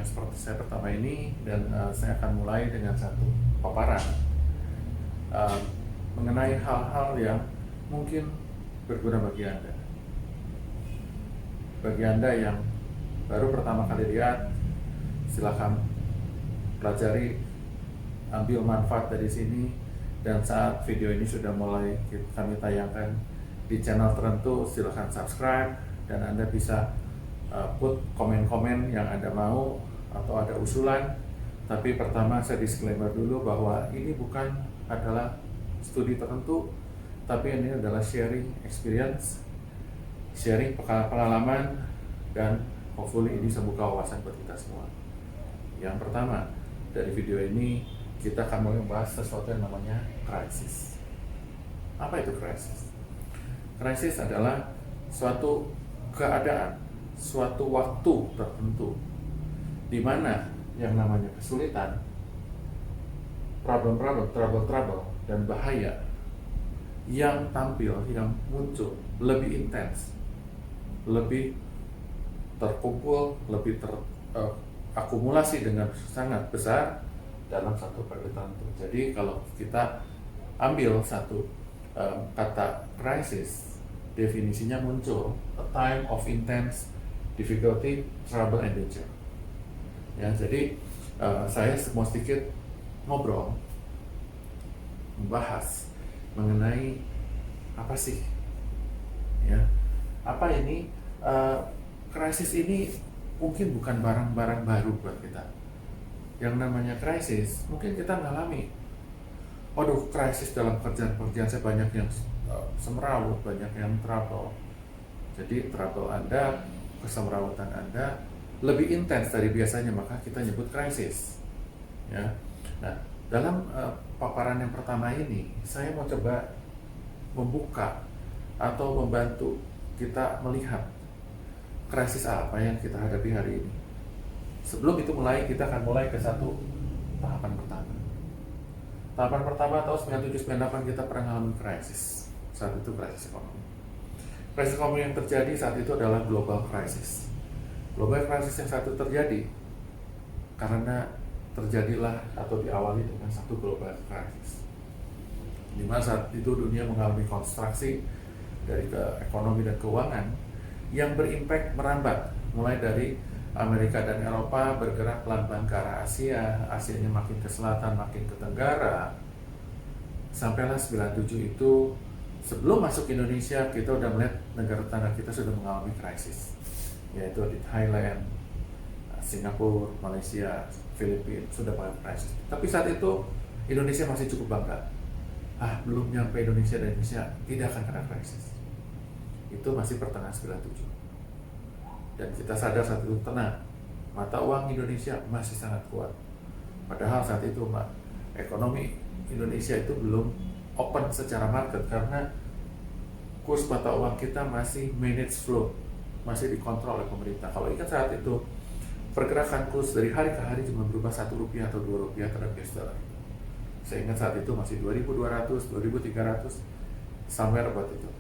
yang seperti saya pertama ini, dan saya akan mulai dengan satu paparan mengenai hal-hal yang mungkin berguna bagi Anda. Bagi Anda yang baru pertama kali lihat, silakan pelajari, ambil manfaat dari sini, dan saat video ini sudah mulai kami tayangkan di channel tertentu, silakan subscribe, dan Anda bisa put komen-komen yang Anda mau atau ada usulan. Tapi pertama saya disclaimer dulu bahwa ini bukan adalah studi tertentu, tapi ini adalah sharing experience, sharing pengalaman, dan hopefully ini bisa buka wawasan buat kita semua. Yang pertama, dari video ini kita akan mulai membahas sesuatu yang namanya krisis. Apa itu krisis? Krisis adalah suatu keadaan, suatu waktu tertentu di mana yang namanya kesulitan, trouble, dan bahaya yang tampil, yang muncul lebih intens, lebih terkumpul, lebih terakumulasi dengan sangat besar dalam satu periode tertentu. Jadi kalau kita ambil satu kata crisis, definisinya muncul a time of intense difficulty, trouble, and danger. Ya, jadi saya mau sedikit ngobrol, membahas mengenai apa sih, ya, apa ini krisis ini. Mungkin bukan barang-barang baru buat kita. Yang namanya krisis, mungkin kita ngalami, waduh, krisis dalam pekerjaan saya banyak yang semrawut, banyak yang trouble. Jadi trouble Anda, kesemrawutan Anda lebih intens dari biasanya, maka kita nyebut krisis. Ya. Nah, dalam paparan yang pertama ini, saya mau coba membuka atau membantu kita melihat krisis apa yang kita hadapi hari ini. Sebelum itu kita akan mulai ke satu tahapan pertama. Tahapan pertama tahun 97-98 kita pernah mengalami krisis. Saat itu krisis ekonomi. Krisis ekonomi yang terjadi saat itu adalah global crisis. Global crisis yang saat itu terjadi karena terjadilah atau diawali dengan satu global crisis, di mana saat itu dunia mengalami konstruksi dari ekonomi dan keuangan yang berimpact merambat mulai dari Amerika dan Eropa bergerak pelan-pelan ke arah Asia, Asianya makin ke selatan, makin ke tenggara, sampailah 97 itu. Sebelum masuk Indonesia, kita udah melihat negara tetangga kita sudah mengalami krisis, yaitu di Thailand, Singapura, Malaysia, Filipina sudah mengalami krisis. Tapi saat itu Indonesia masih cukup bangga. Belum nyampe Indonesia dan Indonesia tidak akan kena krisis. Itu masih pertengahan 97. Dan kita sadar saat itu, tenang, mata uang Indonesia masih sangat kuat. Padahal saat itu ekonomi Indonesia itu belum open secara market karena kurs mata uang kita masih managed flow, masih dikontrol oleh pemerintah. Kalau ingat saat itu pergerakan kurs dari hari ke hari cuma berubah Rp1 atau Rp2 terhadap US dollar. Saya ingat saat itu masih 2.200, 2.300, somewhere about itu.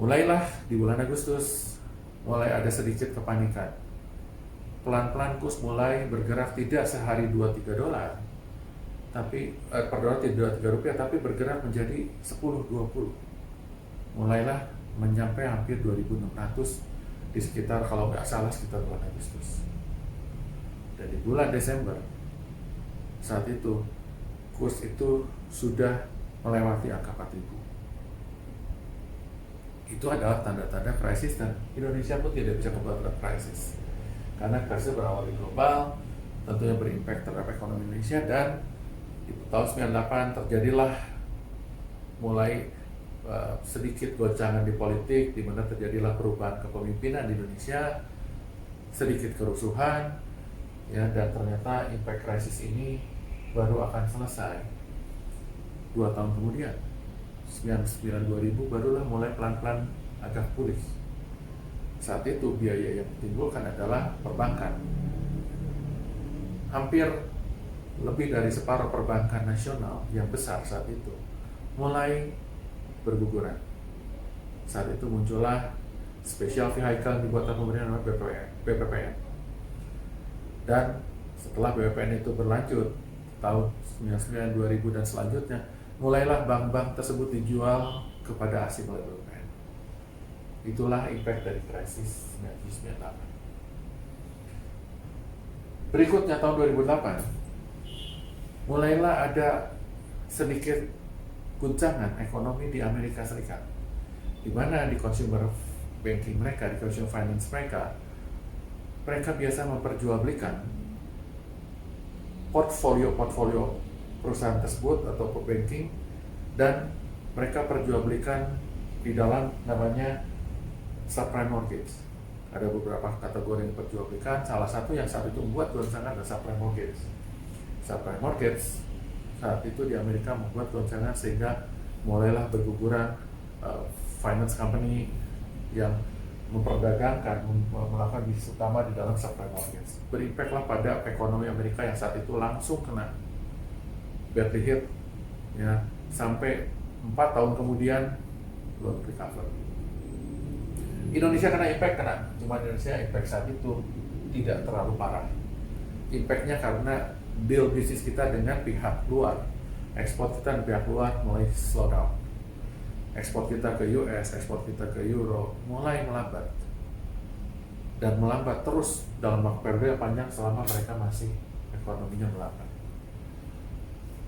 Mulailah di bulan Agustus, mulai ada sedikit kepanikan. Pelan-pelan kurs mulai bergerak tidak sehari $2-3, tapi per dolar tidak Rp3, tapi bergerak menjadi 10-20. Mulailah mencapai hampir 2.600 di sekitar, kalau nggak salah, sekitar bulan Agustus. Dan di bulan Desember saat itu kurs itu sudah melewati angka 4.000. Itu adalah tanda-tanda krisis, dan Indonesia pun tidak bisa kembali ke krisis karena krisis berawal di global, tentunya berimpact terhadap ekonomi Indonesia. Dan di tahun 98 terjadilah mulai sedikit goncangan di politik, di mana terjadilah perubahan kepemimpinan di Indonesia, sedikit kerusuhan, ya, dan ternyata impact krisis ini baru akan selesai 2 tahun kemudian. 2000 barulah mulai pelan-pelan agak pulih. Saat itu biaya yang ditimbulkan adalah perbankan. Hampir lebih dari separuh perbankan nasional yang besar saat itu mulai berguguran. Saat itu muncullah special vehicle yang dibuat oleh pemerintah, BPPN. Dan setelah BWPN itu berlanjut tahun 99, 2000 dan selanjutnya, mulailah bank-bank tersebut dijual kepada asing oleh BWPN. Itulah impact dari krisis 1998. Berikutnya tahun 2008, mulailah ada sedikit guncangan ekonomi di Amerika Serikat, di mana di consumer banking mereka, di consumer finance mereka biasa memperjualbelikan portfolio perusahaan tersebut atau banking, dan mereka perjualbelikan di dalam namanya subprime mortgage. Ada beberapa kategori yang diperjualbelikan, salah satu yang saat itu membuat goncangan adalah subprime mortgage. Subprime mortgage saat itu di Amerika membuat goncangan sehingga mulailah berguguran finance company yang memperdagangkan, melakukan bisnis utama di dalam subprime mortgage. Berimpaklah pada ekonomi Amerika yang saat itu langsung kena badly hit, ya, sampai 4 tahun kemudian belum recover. Indonesia kena impact, cuma Indonesia impact saat itu tidak terlalu parah. Impactnya karena deal bisnis kita dengan pihak luar, ekspor kita dengan pihak luar mulai slow down. Ekspor kita ke US, ekspor kita ke Euro mulai melambat, dan melambat terus dalam waktu periode yang panjang selama mereka masih ekonominya melambat.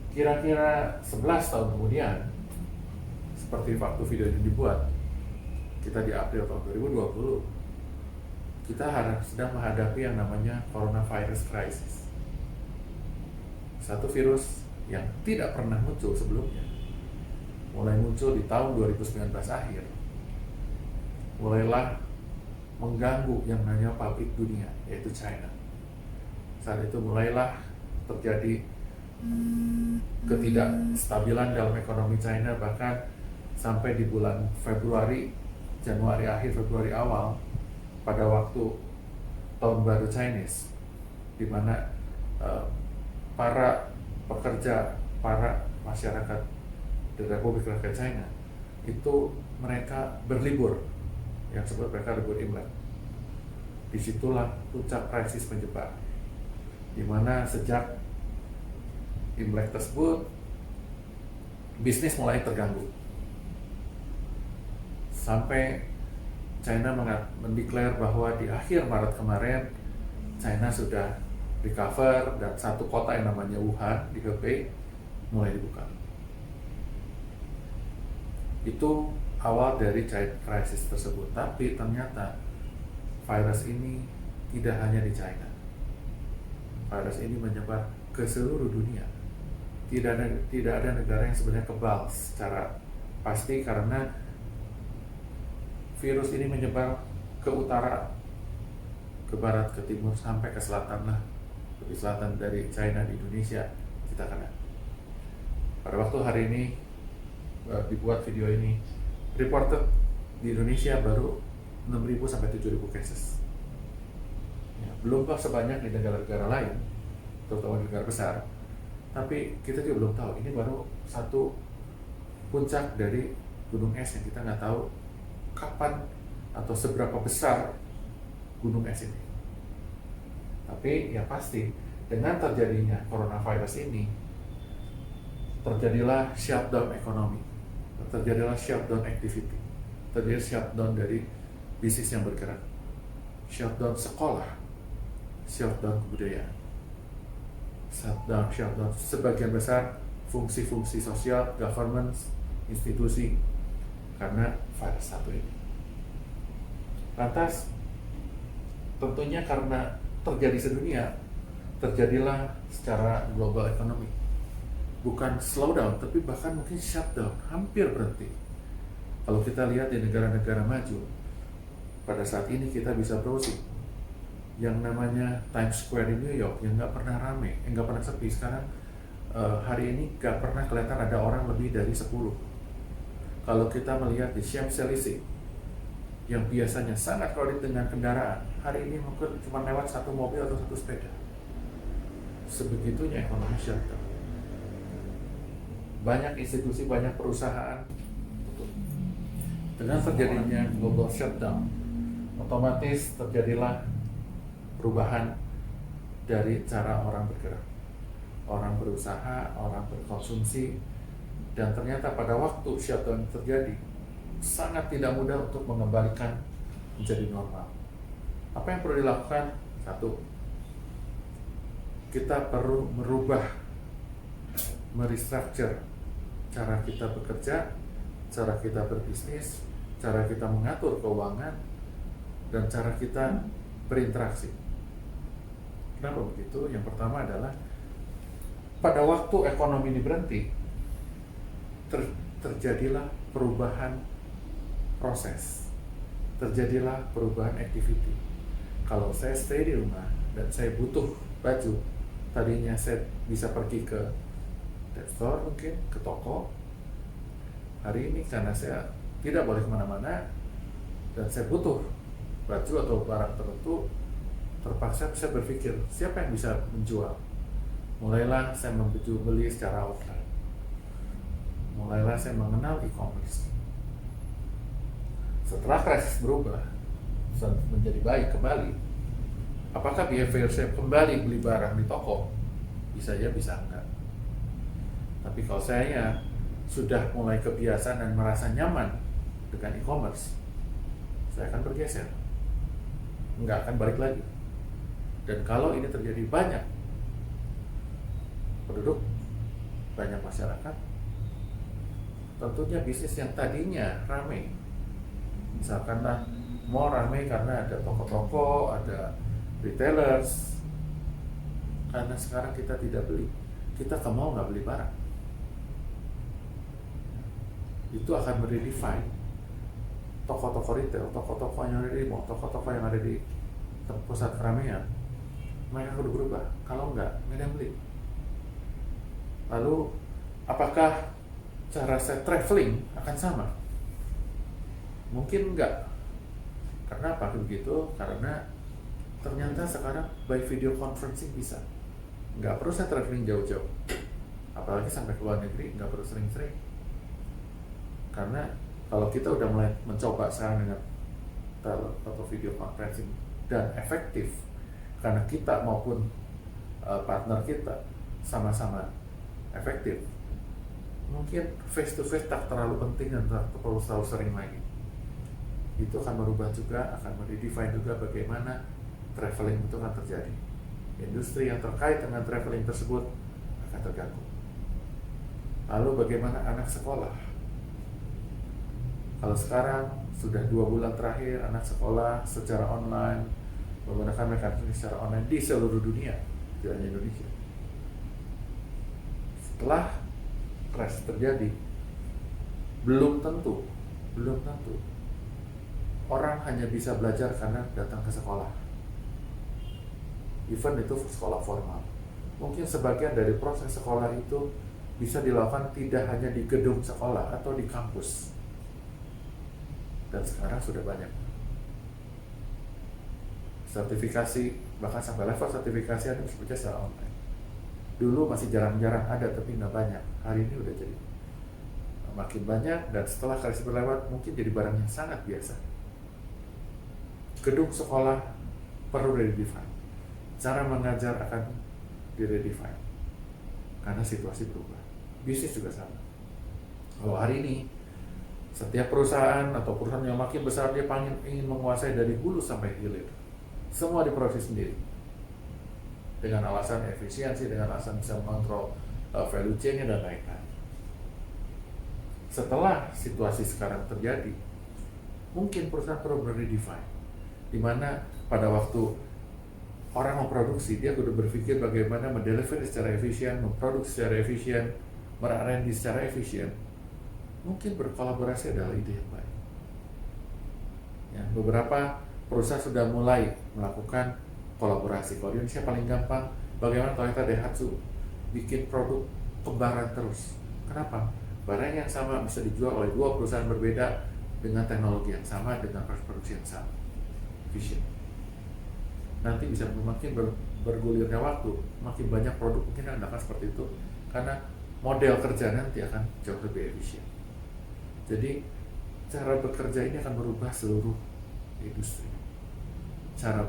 Kira-kira 11 tahun kemudian, seperti waktu video ini dibuat, kita di April tahun 2020, kita sedang menghadapi yang namanya coronavirus crisis. Satu virus yang tidak pernah muncul sebelumnya, mulai muncul di tahun 2019 akhir, mulailah mengganggu yang namanya pabrik dunia, yaitu China. Saat itu mulailah terjadi ketidakstabilan dalam ekonomi China, bahkan sampai di bulan Februari, Januari akhir, Februari awal, pada waktu tahun baru Chinese, di mana para pekerja, para masyarakat di Republik Rakyat China itu mereka berlibur, yang sebut mereka libur Imlek. Disitulah puncak krisis menjebak, di mana sejak Imlek tersebut bisnis mulai terganggu, sampai China mendeklar bahwa di akhir Maret kemarin China sudah recover, dan satu kota yang namanya Wuhan di Hebei mulai dibuka. Itu awal dari krisis tersebut. Tapi ternyata virus ini tidak hanya di China. Virus ini menyebar ke seluruh dunia. Tidak ada negara yang sebenarnya kebal secara pasti, karena virus ini menyebar ke utara, ke barat, ke timur, sampai ke selatan lah. Lebih selatan dari China di Indonesia kita kena. Pada waktu hari ini dibuat video ini, reported di Indonesia baru 6.000 sampai 7.000 cases. Ya, belum sebanyak di negara-negara lain, terutama di negara besar. Tapi kita juga belum tahu, ini baru satu puncak dari gunung es yang kita nggak tahu kapan atau seberapa besar gunung es ini. Tapi yang pasti, dengan terjadinya coronavirus ini, terjadilah shutdown ekonomi, terjadilah shutdown activity, terjadi shutdown dari bisnis yang bergerak, shutdown sekolah, shutdown kebudayaan, shutdown sebagian besar fungsi-fungsi sosial, governance, institusi, karena virus satu ini. Lantas, tentunya karena terjadi sedunia, terjadilah secara global ekonomi. Bukan slowdown, tapi bahkan mungkin shutdown, hampir berhenti. Kalau kita lihat di negara-negara maju, pada saat ini kita bisa browsing yang namanya Times Square di New York, yang nggak pernah rame, nggak pernah sepi. Sekarang hari ini nggak pernah kelihatan ada orang lebih dari 10. Kalau kita melihat di Champs-Élysées, yang biasanya sangat crowded dengan kendaraan, hari ini mungkin cuma lewat satu mobil atau satu sepeda. Sebegitunya ekonomi shutdown. Banyak institusi, banyak perusahaan tutup. Dengan terjadinya global shutdown, otomatis terjadilah perubahan dari cara orang bergerak, orang berusaha, orang berkonsumsi, dan ternyata pada waktu shutdown terjadi, sangat tidak mudah untuk mengembalikan menjadi normal. Apa yang perlu dilakukan? Satu, kita perlu merubah, merestructure cara kita bekerja, cara kita berbisnis, cara kita mengatur keuangan, dan cara kita berinteraksi. Kenapa begitu? Yang pertama adalah pada waktu ekonomi ini berhenti, terjadilah perubahan proses, terjadilah perubahan activity. Kalau saya stay di rumah dan saya butuh baju, tadinya saya bisa pergi ke store mungkin, ke toko. Hari ini karena saya tidak boleh kemana-mana dan saya butuh baju atau barang tertentu, terpaksa saya berpikir siapa yang bisa menjual. Mulailah saya beli secara offline. Mulailah saya mengenal e-commerce. Setelah krisis berubah menjadi baik kembali, apakah behavior saya kembali beli barang di toko? Bisa ya, bisa enggak. Tapi kalau saya sudah mulai kebiasaan dan merasa nyaman dengan e-commerce, saya akan bergeser, nggak akan balik lagi. Dan kalau ini terjadi banyak penduduk, banyak masyarakat, tentunya bisnis yang tadinya ramai, misalkanlah mall ramai karena ada toko-toko, ada retailers, karena sekarang kita tidak beli, kita ke mall nggak beli barang, itu akan meredefine toko-toko retail, toko-toko yang ada di mall, toko-toko yang ada di pusat keramaian. Mereka udah berubah. Kalau nggak ada yang beli. Lalu apakah cara saya traveling akan sama? Mungkin enggak. Karena apa begitu? Karena ternyata sekarang by video conferencing bisa. Nggak perlu saya traveling jauh-jauh. Apalagi sampai ke luar negeri, nggak perlu sering-sering. Karena kalau kita udah mulai mencoba sekarang dengan tele atau video conferencing dan efektif, karena kita maupun partner kita sama-sama efektif, mungkin face to face tak terlalu penting dan tak perlu selalu sering lagi. Itu akan merubah juga, akan meredefine juga bagaimana traveling itu akan terjadi. Industri yang terkait dengan traveling tersebut akan terganggu. Lalu bagaimana anak sekolah? Kalau sekarang sudah 2 bulan terakhir anak sekolah secara online, menggunakan mekanisme secara online di seluruh dunia, tidak hanya Indonesia. Setelah krisis terjadi, belum tentu orang hanya bisa belajar karena datang ke sekolah. Even itu sekolah formal. Mungkin sebagian dari proses sekolah itu bisa dilakukan tidak hanya di gedung sekolah atau di kampus. Dan sekarang sudah banyak sertifikasi, bahkan sampai level sertifikasi ada bekerja secara online. Dulu masih jarang-jarang ada, tapi nggak banyak. Hari ini udah jadi makin banyak, dan setelah krisis berlewat mungkin jadi barang yang sangat biasa. Gedung sekolah perlu redefine, cara mengajar akan diredefine karena situasi berubah. Bisnis juga sama. Kalau hari ini setiap perusahaan atau perusahaan yang makin besar, dia ingin menguasai dari hulu sampai hilir, semua diproduksi sendiri dengan alasan efisiensi, dengan alasan bisa mengontrol value chain-nya dan lain-lain. Setelah situasi sekarang terjadi, mungkin perusahaan perlu redefine, di mana pada waktu orang memproduksi, dia kudu berpikir bagaimana mendeliver secara efisien, memproduksi secara efisien, mer-R&D secara efisien. Mungkin berkolaborasi adalah ide yang baik. Ya, beberapa perusahaan sudah mulai melakukan kolaborasi. Kalau di Indonesia paling gampang, bagaimana Toyota Daihatsu bikin produk kembaran terus. Kenapa? Barang yang sama bisa dijual oleh 2 perusahaan berbeda dengan teknologi yang sama, dengan proses produksi yang sama, efisien. Nanti bisa makin bergulirnya waktu, makin banyak produk mungkin akan dapat seperti itu, karena model kerja nanti akan jauh lebih efisien. Jadi cara bekerja ini akan merubah seluruh industri. Cara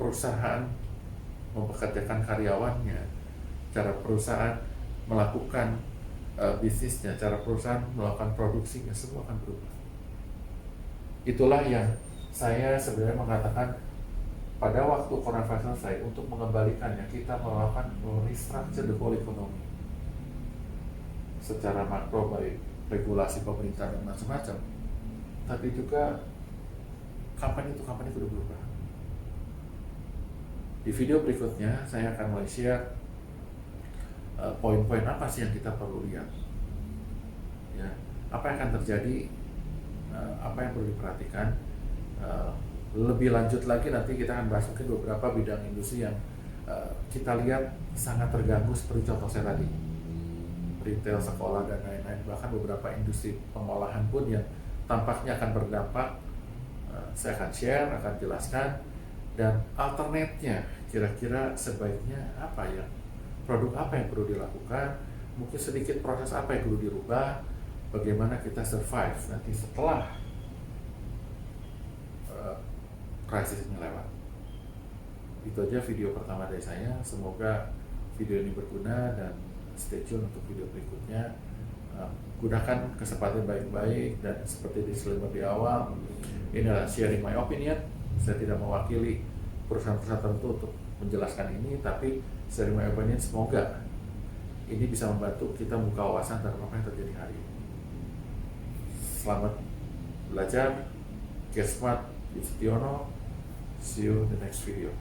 perusahaan mempekerjakan karyawannya, cara perusahaan melakukan bisnisnya, cara perusahaan melakukan produksinya, semua akan berubah. Itulah yang saya sebenarnya mengatakan pada waktu coronavirus selesai, untuk mengembalikannya kita melakukan restructure the whole economy secara makro, baik regulasi pemerintah dan macam-macam, tapi juga kapan itu udah berubah. Di video berikutnya saya akan mulai share poin-poin apa sih yang kita perlu lihat, ya, apa yang akan terjadi, apa yang perlu diperhatikan. Lebih lanjut lagi nanti kita akan bahas mungkin beberapa bidang industri yang kita lihat sangat terganggu, seperti contoh saya tadi, retail, sekolah, dan lain-lain. Bahkan beberapa industri pengolahan pun yang tampaknya akan berdampak. Saya akan share, akan jelaskan, dan alternate-nya kira-kira sebaiknya apa ya, produk apa yang perlu dilakukan, mungkin sedikit proses apa yang perlu dirubah, bagaimana kita survive nanti setelah krisis ini lewat. Itu aja video pertama dari saya. Semoga video ini berguna, dan stay tune untuk video berikutnya. Gunakan kesempatan baik-baik, dan seperti disclaimer di awal, ini adalah sharing my opinion. Saya tidak mewakili perusahaan-perusahaan tertentu untuk menjelaskan ini, tapi sharing my opinion, semoga ini bisa membantu kita buka wawasan terhadap apa yang terjadi hari ini. Selamat belajar, get smart, Yudh Setiono. See you in the next video.